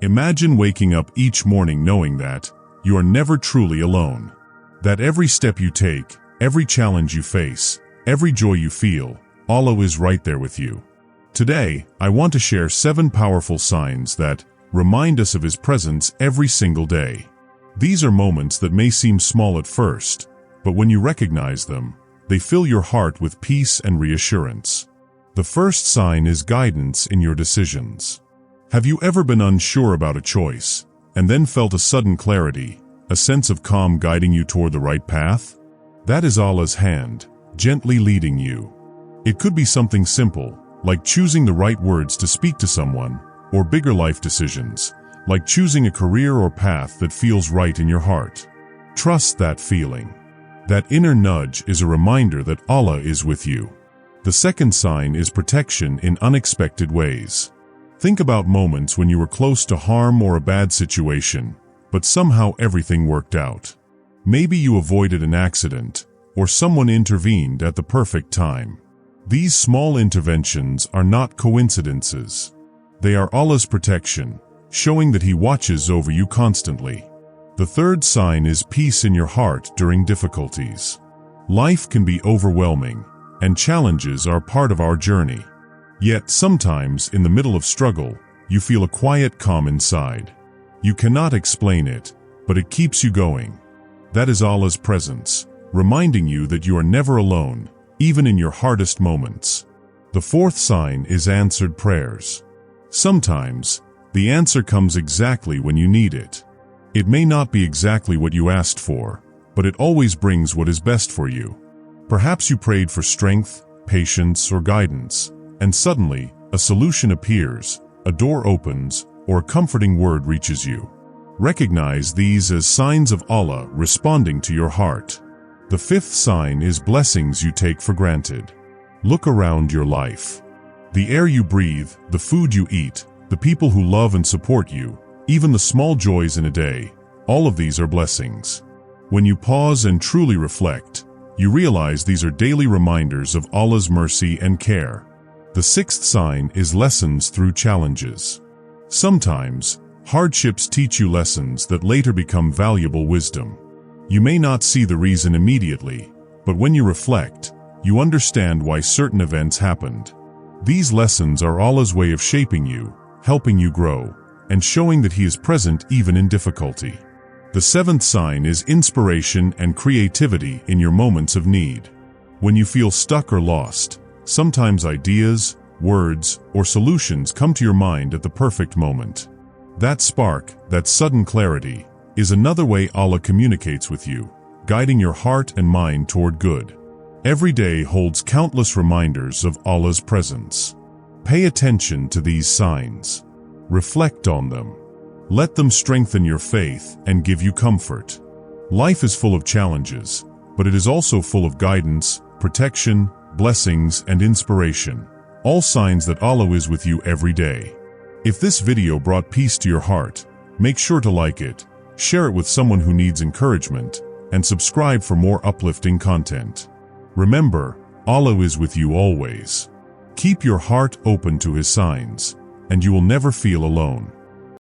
Imagine waking up each morning knowing that you are never truly alone. That every step you take, every challenge you face, every joy you feel, Allah is right there with you. Today, I want to share 7 powerful signs that remind us of His presence every single day. These are moments that may seem small at first, but when you recognize them, they fill your heart with peace and reassurance. The first sign is guidance in your decisions. Have you ever been unsure about a choice, and then felt a sudden clarity, a sense of calm guiding you toward the right path? That is Allah's hand, gently leading you. It could be something simple, like choosing the right words to speak to someone, or bigger life decisions, like choosing a career or path that feels right in your heart. Trust that feeling. That inner nudge is a reminder that Allah is with you. The second sign is protection in unexpected ways. Think about moments when you were close to harm or a bad situation, but somehow everything worked out. Maybe you avoided an accident, or someone intervened at the perfect time. These small interventions are not coincidences. They are Allah's protection, showing that He watches over you constantly. The third sign is peace in your heart during difficulties. Life can be overwhelming, and challenges are part of our journey. Yet sometimes, in the middle of struggle, you feel a quiet calm inside. You cannot explain it, but it keeps you going. That is Allah's presence, reminding you that you are never alone, even in your hardest moments. The fourth sign is answered prayers. Sometimes, the answer comes exactly when you need it. It may not be exactly what you asked for, but it always brings what is best for you. Perhaps you prayed for strength, patience, or guidance, and suddenly, a solution appears, a door opens, or a comforting word reaches you. Recognize these as signs of Allah responding to your heart. The fifth sign is blessings you take for granted. Look around your life. The air you breathe, the food you eat, the people who love and support you, even the small joys in a day, all of these are blessings. When you pause and truly reflect, you realize these are daily reminders of Allah's mercy and care. The sixth sign is lessons through challenges. Sometimes, hardships teach you lessons that later become valuable wisdom. You may not see the reason immediately, but when you reflect, you understand why certain events happened. These lessons are Allah's way of shaping you, helping you grow, and showing that He is present even in difficulty. The seventh sign is inspiration and creativity in your moments of need. When you feel stuck or lost, sometimes ideas, words, or solutions come to your mind at the perfect moment. That spark, that sudden clarity, is another way Allah communicates with you, guiding your heart and mind toward good. Every day holds countless reminders of Allah's presence. Pay attention to these signs. Reflect on them. Let them strengthen your faith and give you comfort. Life is full of challenges, but it is also full of guidance, protection, blessings, and inspiration, all signs that Allah is with you every day. If this video brought peace to your heart, make sure to like it, share it with someone who needs encouragement, and subscribe for more uplifting content. Remember, Allah is with you always. Keep your heart open to His signs, and you will never feel alone.